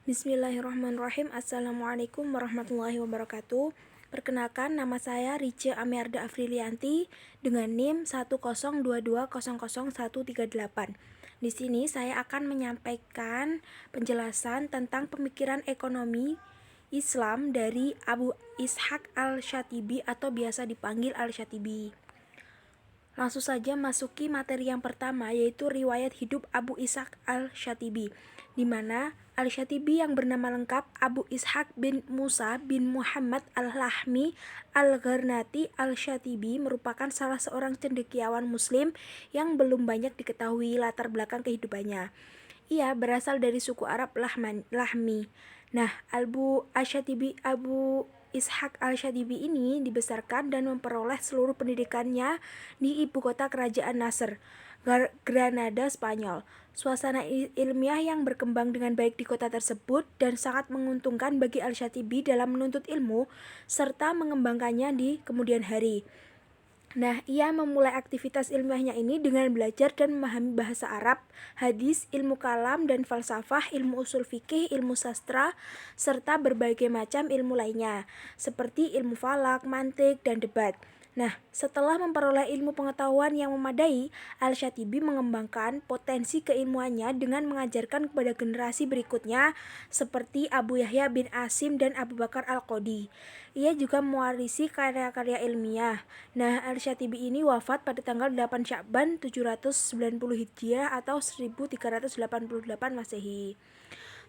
Bismillahirrahmanirrahim. Assalamualaikum warahmatullahi wabarakatuh. Perkenalkan, nama saya Rice Amiarda Afrilianti dengan NIM 102200138. Di sini saya akan menyampaikan penjelasan tentang pemikiran ekonomi Islam dari Abu Ishaq Al-Syatibi atau biasa dipanggil Al-Syatibi. Langsung saja masuki materi yang pertama, yaitu riwayat hidup Abu Ishaq Al-Syatibi, di mana Al-Syatibi yang bernama lengkap Abu Ishaq bin Musa bin Muhammad Al-Lahmi Al-Gharnati Al-Syatibi merupakan salah seorang cendekiawan muslim yang belum banyak diketahui latar belakang kehidupannya. Ia berasal dari suku Arab Lahmi. Nah, Abu Ishaq Al-Syatibi ini dibesarkan dan memperoleh seluruh pendidikannya di ibu kota kerajaan Nasr, Granada, Spanyol. Suasana ilmiah yang berkembang dengan baik di kota tersebut dan sangat menguntungkan bagi Al-Syatibi dalam menuntut ilmu serta mengembangkannya di kemudian hari. Nah, ia memulai aktivitas ilmiahnya ini dengan belajar dan memahami bahasa Arab, hadis, ilmu kalam dan falsafah, ilmu usul fikih, ilmu sastra, serta berbagai macam ilmu lainnya, seperti ilmu falak, mantik, dan debat. Nah, setelah memperoleh ilmu pengetahuan yang memadai, Al-Syatibi mengembangkan potensi keilmuannya dengan mengajarkan kepada generasi berikutnya seperti Abu Yahya bin Asim dan Abu Bakar Al-Qadi. Ia juga mewarisi karya-karya ilmiah. Nah, Al-Syatibi ini wafat pada tanggal 8 Sya'ban 790 Hijriah atau 1388 Masehi.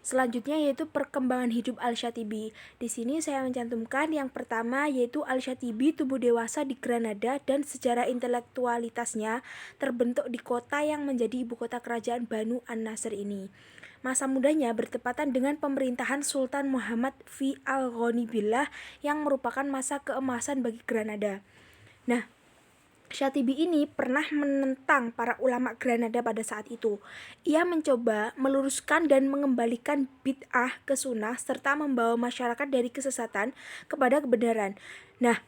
Selanjutnya yaitu perkembangan hidup Al-Syatibi. Di sini saya mencantumkan yang pertama yaitu Al-Syatibi tumbuh dewasa di Granada dan sejarah intelektualitasnya terbentuk di kota yang menjadi ibu kota kerajaan Banu An-Nasr ini. Masa mudanya bertepatan dengan pemerintahan Sultan Muhammad V Al-Ghani-Billah yang merupakan masa keemasan bagi Granada. Nah, Syatibi ini pernah menentang para ulama Granada pada saat itu. Ia mencoba meluruskan dan mengembalikan bid'ah ke sunnah serta membawa masyarakat dari kesesatan kepada kebenaran. Nah,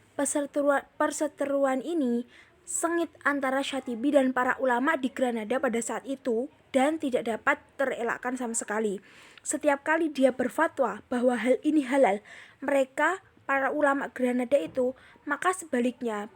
perseteruan ini sengit antara Syatibi dan para ulama di Granada pada saat itu dan tidak dapat terelakkan sama sekali. Setiap kali dia berfatwa bahwa hal ini halal, mereka para ulama Granada itu maka sebaliknya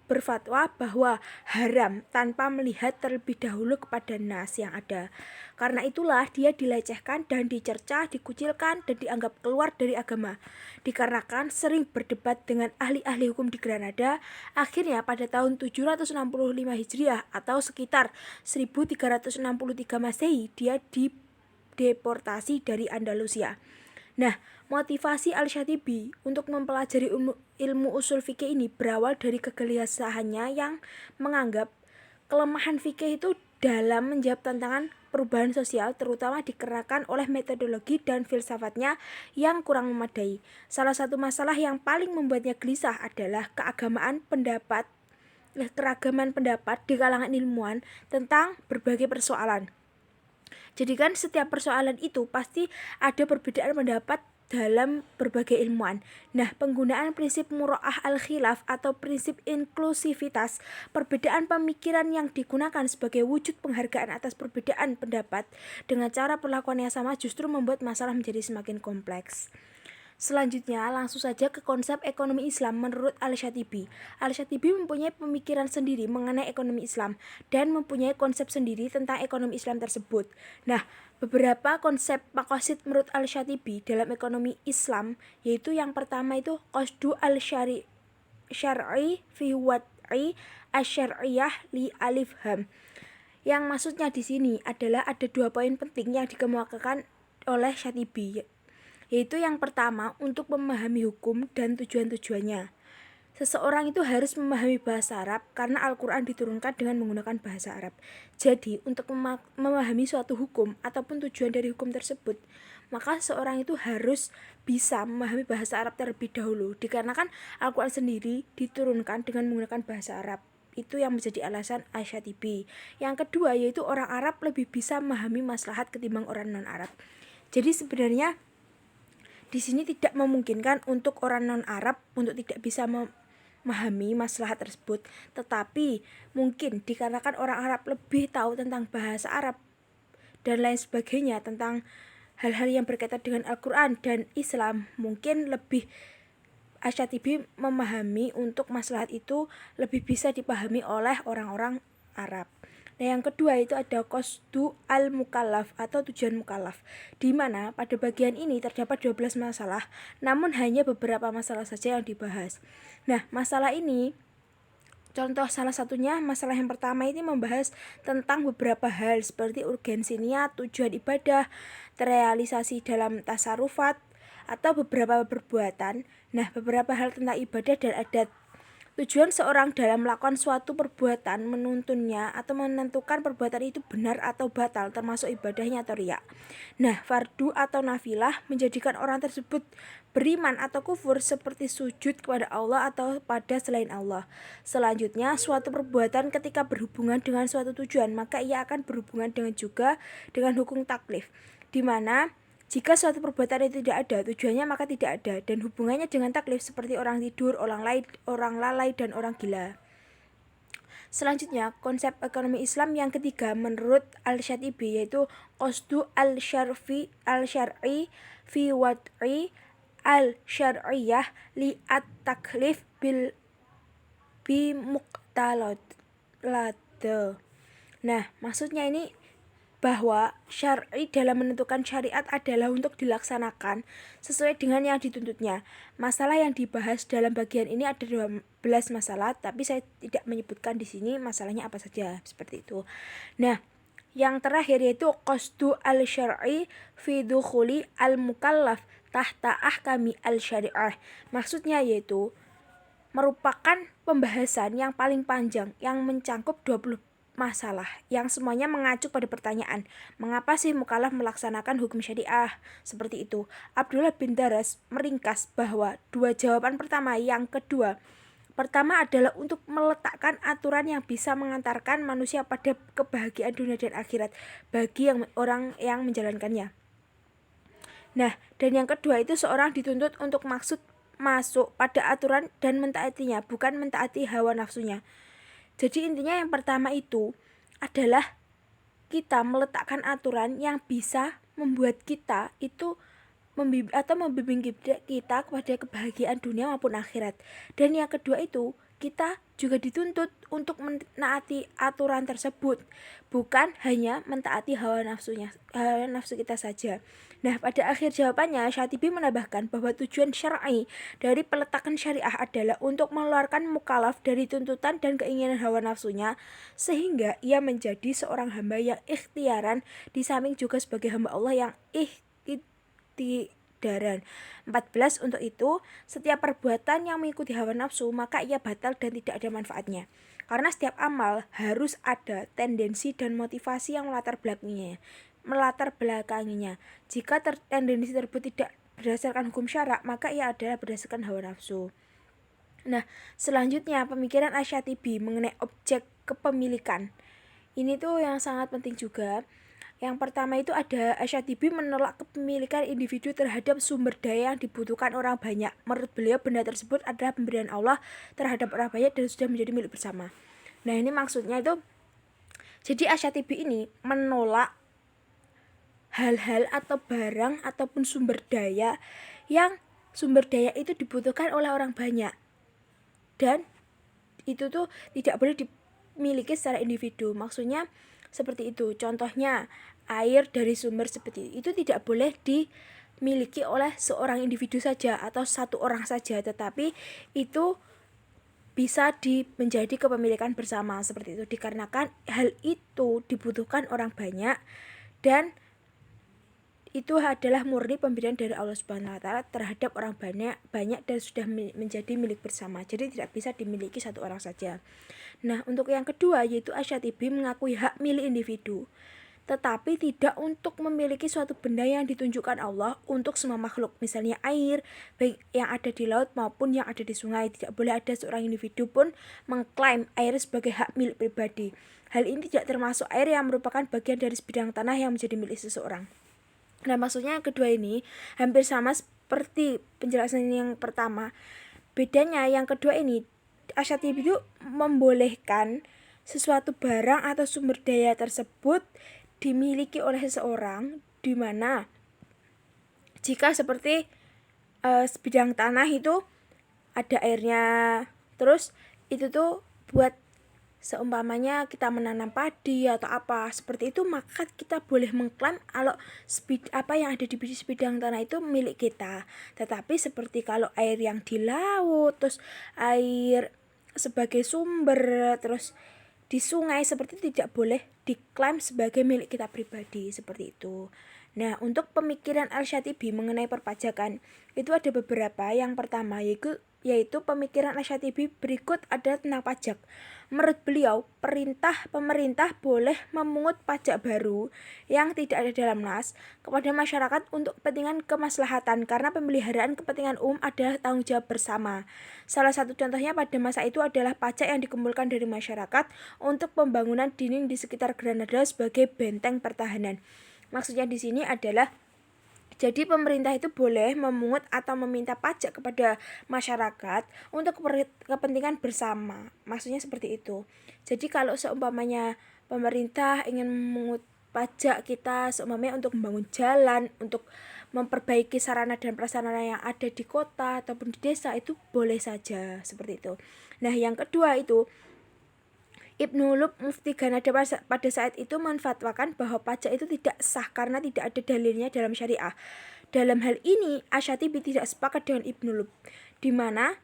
berfatwa bahwa haram tanpa melihat terlebih dahulu kepada nas yang ada. Karena itulah dia dilecehkan dan dicercah, dikucilkan dan dianggap keluar dari agama. Dikarenakan sering berdebat dengan ahli-ahli hukum di Granada, akhirnya pada tahun 765 Hijriah atau sekitar 1363 Masehi dia dideportasi dari Andalusia. Nah, motivasi Al-Syatibi untuk mempelajari ilmu usul fikih ini berawal dari kegelisahannya yang menganggap kelemahan fikih itu dalam menjawab tantangan perubahan sosial terutama dikarenakan oleh metodologi dan filsafatnya yang kurang memadai. Salah satu masalah yang paling membuatnya gelisah adalah keragaman pendapat di kalangan ilmuwan tentang berbagai persoalan. Jadi kan setiap persoalan itu pasti ada perbedaan pendapat dalam berbagai ilmuwan. Nah, penggunaan prinsip mura'ah al-khilaf atau prinsip inklusivitas, perbedaan pemikiran yang digunakan sebagai wujud penghargaan atas perbedaan pendapat dengan cara perlakuan yang sama justru membuat masalah menjadi semakin kompleks. Selanjutnya, langsung saja ke konsep ekonomi Islam menurut Al-Syatibi. Al-Syatibi mempunyai pemikiran sendiri mengenai ekonomi Islam dan mempunyai konsep sendiri tentang ekonomi Islam tersebut. Nah, beberapa konsep maqasid menurut Al-Syatibi dalam ekonomi Islam yaitu yang pertama itu qasdu al-syar'i fi wad'i asy-syar'iyyah li alif ham. Yang maksudnya di sini adalah ada dua poin penting yang dikemukakan oleh Syatibi, yaitu yang pertama untuk memahami hukum dan tujuan-tujuannya. Seseorang itu harus memahami bahasa Arab karena Al-Quran diturunkan dengan menggunakan bahasa Arab. Jadi untuk memahami suatu hukum ataupun tujuan dari hukum tersebut, maka seseorang itu harus bisa memahami bahasa Arab terlebih dahulu, dikarenakan Al-Quran sendiri diturunkan dengan menggunakan bahasa Arab. Itu yang menjadi alasan Asy-Syatibi. Yang kedua yaitu orang Arab lebih bisa memahami maslahat ketimbang orang non-Arab. Jadi sebenarnya di sini tidak memungkinkan untuk orang non-Arab untuk tidak bisa memahami maslahat tersebut, tetapi mungkin dikarenakan orang Arab lebih tahu tentang bahasa Arab dan lain sebagainya tentang hal-hal yang berkaitan dengan Al-Quran dan Islam, mungkin lebih Asyatibi memahami untuk maslahat itu lebih bisa dipahami oleh orang-orang Arab. Nah, yang kedua itu ada qasdu al-mukallaf atau tujuan mukallaf, di mana pada bagian ini terdapat 12 masalah, namun hanya beberapa masalah saja yang dibahas. Nah, masalah ini contoh salah satunya, masalah yang pertama ini membahas tentang beberapa hal seperti urgensi niat, tujuan ibadah, terrealisasi dalam tasarufat, atau beberapa perbuatan. Nah, beberapa hal tentang ibadah dan adat. Tujuan seorang dalam melakukan suatu perbuatan menuntunnya atau menentukan perbuatan itu benar atau batal, termasuk ibadahnya atau riya. Nah, fardu atau nafilah menjadikan orang tersebut beriman atau kufur seperti sujud kepada Allah atau pada selain Allah. Selanjutnya, suatu perbuatan ketika berhubungan dengan suatu tujuan, maka ia akan berhubungan juga dengan hukum taklif, di mana jika suatu perbuatan itu tidak ada, tujuannya maka tidak ada, dan hubungannya dengan taklif seperti orang tidur, orang lalai, dan orang gila. Selanjutnya, konsep ekonomi Islam yang ketiga menurut Al-Syatibi yaitu qasdu al-syar'i fi wad'i al-syar'iyah li at-taklif bil bimuqtalad. Nah, maksudnya ini bahwa syar'i dalam menentukan syariat adalah untuk dilaksanakan sesuai dengan yang dituntutnya. Masalah yang dibahas dalam bagian ini ada 12 masalah, tapi saya tidak menyebutkan di sini masalahnya apa saja, seperti itu. Nah, yang terakhir yaitu qasdu al-syar'i fi dukhuli al-mukallaf tahta ahkami al-syari'ah. Maksudnya yaitu merupakan pembahasan yang paling panjang yang mencangkup 20 masalah yang semuanya mengacu pada pertanyaan, mengapa sih mukallaf melaksanakan hukum syariah? Seperti itu. Abdullah bin Daras meringkas bahwa dua jawaban pertama yang kedua. Pertama adalah untuk meletakkan aturan yang bisa mengantarkan manusia pada kebahagiaan dunia dan akhirat bagi orang yang menjalankannya. Nah, dan yang kedua itu seorang dituntut untuk masuk pada aturan dan mentaatinya, bukan mentaati hawa nafsunya. Jadi intinya yang pertama itu adalah kita meletakkan aturan yang bisa membuat kita itu membimbing kita kepada kebahagiaan dunia maupun akhirat. Dan yang kedua itu kita juga dituntut untuk menaati aturan tersebut, bukan hanya mentaati hawa nafsu kita saja. Nah, pada akhir jawabannya Syatibi menambahkan bahwa tujuan syar'i dari peletakan syariah adalah untuk mengeluarkan mukallaf dari tuntutan dan keinginan hawa nafsunya, sehingga ia menjadi seorang hamba yang ikhtiaran di samping juga sebagai hamba Allah yang ikhtiaran. 14. Untuk itu, setiap perbuatan yang mengikuti hawa nafsu maka ia batal dan tidak ada manfaatnya. Karena setiap amal harus ada tendensi dan motivasi yang melatar belakanginya. Jika tendensi tersebut tidak berdasarkan hukum syara, maka ia adalah berdasarkan hawa nafsu. Nah, selanjutnya pemikiran Asyatibi mengenai objek kepemilikan. Ini tuh yang sangat penting juga. Yang pertama itu ada Asyatibi menolak kepemilikan individu terhadap sumber daya yang dibutuhkan orang banyak. Menurut beliau benda tersebut adalah pemberian Allah terhadap orang banyak dan sudah menjadi milik bersama. Nah, ini maksudnya itu, jadi Asyatibi ini menolak hal-hal atau barang ataupun sumber daya yang sumber daya itu dibutuhkan oleh orang banyak, dan itu tuh tidak boleh dimiliki secara individu. Maksudnya seperti itu. Contohnya air dari sumber seperti itu tidak boleh dimiliki oleh seorang individu saja atau satu orang saja, tetapi itu bisa menjadi kepemilikan bersama seperti itu, dikarenakan hal itu dibutuhkan orang banyak dan itu adalah murni pemberian dari Allah Subhanahu wa taala terhadap orang banyak dan sudah menjadi milik bersama. Jadi tidak bisa dimiliki satu orang saja. Nah, untuk yang kedua yaitu Asyatibi mengakui hak milik individu, tetapi tidak untuk memiliki suatu benda yang ditunjukkan Allah untuk semua makhluk. Misalnya air, baik yang ada di laut maupun yang ada di sungai. Tidak boleh ada seorang individu pun mengklaim air sebagai hak milik pribadi. Hal ini tidak termasuk air yang merupakan bagian dari sebidang tanah yang menjadi milik seseorang. Nah, maksudnya yang kedua ini hampir sama seperti penjelasan yang pertama. Bedanya yang kedua ini, Asyatibi itu membolehkan sesuatu barang atau sumber daya tersebut dimiliki oleh seseorang, di mana Jika seperti sebidang tanah itu ada airnya, terus itu tuh buat seumpamanya kita menanam padi atau apa seperti itu, maka kita boleh mengklaim kalau apa yang ada di sebidang tanah itu milik kita. Tetapi seperti kalau air yang di laut, terus air sebagai sumber, terus di sungai, seperti itu tidak boleh diklaim sebagai milik kita pribadi, seperti itu. Nah, untuk pemikiran Al-Syatibi mengenai perpajakan itu ada beberapa. Yang pertama yaitu pemikiran Al-Syatibi berikut adalah tentang pajak. Menurut beliau, pemerintah boleh memungut pajak baru yang tidak ada dalam nas kepada masyarakat untuk kepentingan kemaslahatan, karena pemeliharaan kepentingan umum adalah tanggung jawab bersama. Salah satu contohnya pada masa itu adalah pajak yang dikumpulkan dari masyarakat untuk pembangunan dinding di sekitar Granada sebagai benteng pertahanan. Maksudnya di sini adalah jadi pemerintah itu boleh memungut atau meminta pajak kepada masyarakat untuk kepentingan bersama. Maksudnya seperti itu. Jadi kalau seumpamanya pemerintah ingin memungut pajak kita seumpamanya untuk membangun jalan, untuk memperbaiki sarana dan prasarana yang ada di kota ataupun di desa, itu boleh saja seperti itu. Nah, yang kedua itu Ibnu Lub Mufti Granada pada saat itu menfatwakan bahwa pajak itu tidak sah karena tidak ada dalilnya dalam syariah. Dalam hal ini, Asy-Syatibi tidak sepakat dengan Ibnu Lub, di mana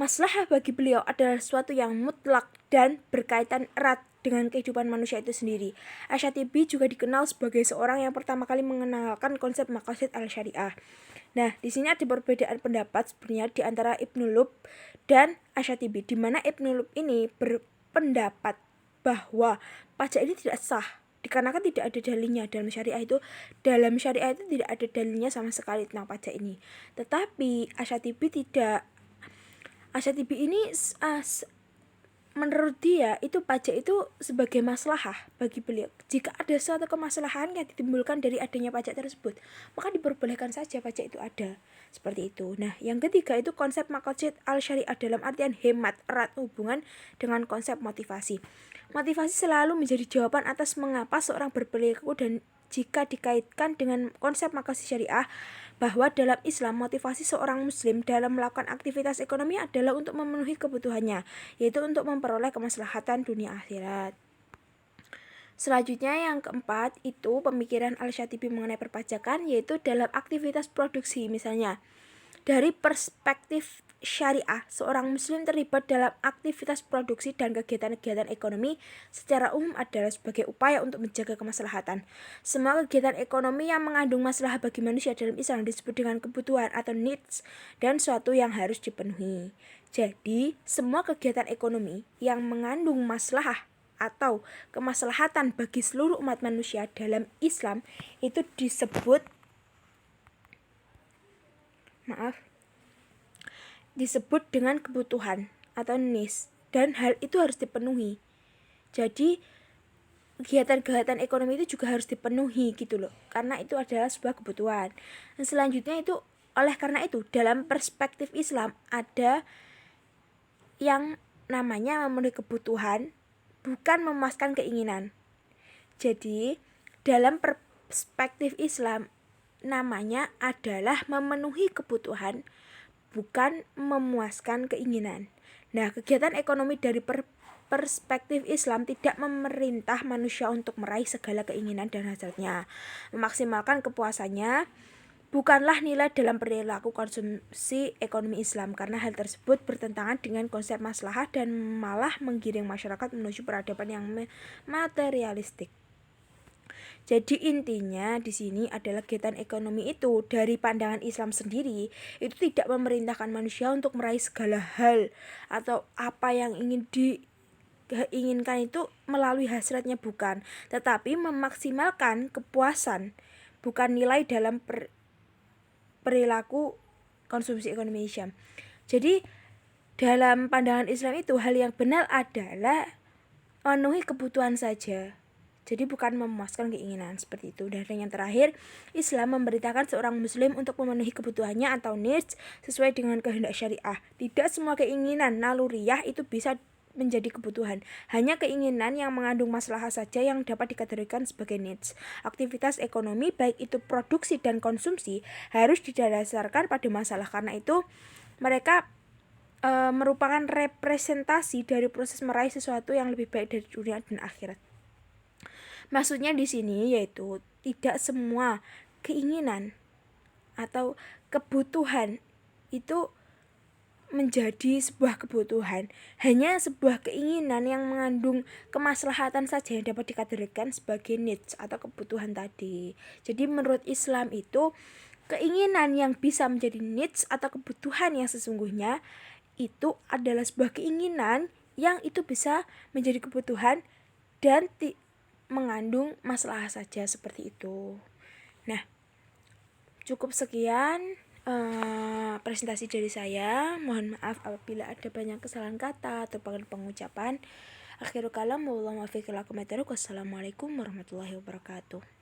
maslahah bagi beliau adalah sesuatu yang mutlak dan berkaitan erat dengan kehidupan manusia itu sendiri. Asy-Syatibi juga dikenal sebagai seorang yang pertama kali mengenalkan konsep maqasid al-syariah. Nah, di sini ada perbedaan pendapat sebenarnya di antara Ibnu Lub dan Asy-Syatibi, di mana Ibnu Lub ini berpendapat bahwa pajak ini tidak sah dikarenakan tidak ada dalilnya dalam syariah itu. Dalam syariah itu tidak ada dalilnya sama sekali tentang pajak ini. Tetapi Asy-Syatibi tidak. Asy-Syatibi ini menurut dia itu pajak itu sebagai maslahah bagi beliau. Jika ada suatu kemaslahan yang ditimbulkan dari adanya pajak tersebut, maka diperbolehkan saja pajak itu ada. Seperti itu. Nah, yang ketiga itu konsep maqasid al-syariah dalam artian hemat erat hubungan dengan konsep motivasi. Motivasi selalu menjadi jawaban atas mengapa seorang berperilaku, dan jika dikaitkan dengan konsep maqasid syariah, bahwa dalam Islam motivasi seorang muslim dalam melakukan aktivitas ekonomi adalah untuk memenuhi kebutuhannya, yaitu untuk memperoleh kemaslahatan dunia akhirat. Selanjutnya yang keempat itu pemikiran Al-Syatibi mengenai perpajakan, yaitu dalam aktivitas produksi. Misalnya, dari perspektif syariah, seorang muslim terlibat dalam aktivitas produksi dan kegiatan-kegiatan ekonomi secara umum adalah sebagai upaya untuk menjaga kemaslahatan. Semua kegiatan ekonomi yang mengandung masalah bagi manusia dalam Islam disebut dengan kebutuhan atau needs dan suatu yang harus dipenuhi. Jadi, semua kegiatan ekonomi yang mengandung masalah atau kemaslahatan bagi seluruh umat manusia dalam Islam itu disebut dengan kebutuhan atau needs, dan hal itu harus dipenuhi. Jadi kegiatan-kegiatan ekonomi itu juga harus dipenuhi gitu loh, karena itu adalah sebuah kebutuhan. Dan selanjutnya itu oleh karena itu dalam perspektif Islam ada yang namanya memenuhi kebutuhan, bukan memuaskan keinginan. Jadi dalam perspektif Islam namanya adalah memenuhi kebutuhan, bukan memuaskan keinginan. Nah, kegiatan ekonomi dari perspektif Islam tidak memerintah manusia untuk meraih segala keinginan dan hasratnya. Memaksimalkan kepuasannya bukanlah nilai dalam perilaku konsumsi ekonomi Islam, karena hal tersebut bertentangan dengan konsep maslahah dan malah menggiring masyarakat menuju peradaban yang materialistik. Jadi intinya di sini adalah kegiatan ekonomi itu dari pandangan Islam sendiri itu tidak memerintahkan manusia untuk meraih segala hal atau apa yang ingin diinginkan itu melalui hasratnya, bukan, tetapi memaksimalkan kepuasan, bukan nilai dalam perilaku konsumsi ekonomi Islam. Jadi dalam pandangan Islam itu hal yang benar adalah memenuhi kebutuhan saja. Jadi bukan memuaskan keinginan, seperti itu. Dan yang terakhir, Islam memerintahkan seorang muslim untuk memenuhi kebutuhannya atau needs sesuai dengan kehendak syariah. Tidak semua keinginan naluriah itu bisa menjadi kebutuhan. Hanya keinginan yang mengandung masalah saja yang dapat dikategorikan sebagai needs. Aktivitas ekonomi, baik itu produksi dan konsumsi, harus didasarkan pada masalah. Karena itu mereka merupakan representasi dari proses meraih sesuatu yang lebih baik dari dunia dan akhirat. Maksudnya di sini yaitu tidak semua keinginan atau kebutuhan itu menjadi sebuah kebutuhan. Hanya sebuah keinginan yang mengandung kemaslahatan saja yang dapat dikategorikan sebagai needs atau kebutuhan tadi. Jadi menurut Islam itu keinginan yang bisa menjadi needs atau kebutuhan yang sesungguhnya itu adalah sebuah keinginan yang itu bisa menjadi kebutuhan dan mengandung masalah saja, seperti itu. Nah, cukup sekian presentasi dari saya. Mohon maaf apabila ada banyak kesalahan kata atau pengucapan. Akhirul kalam, wassalamualaikum warahmatullahi wabarakatuh.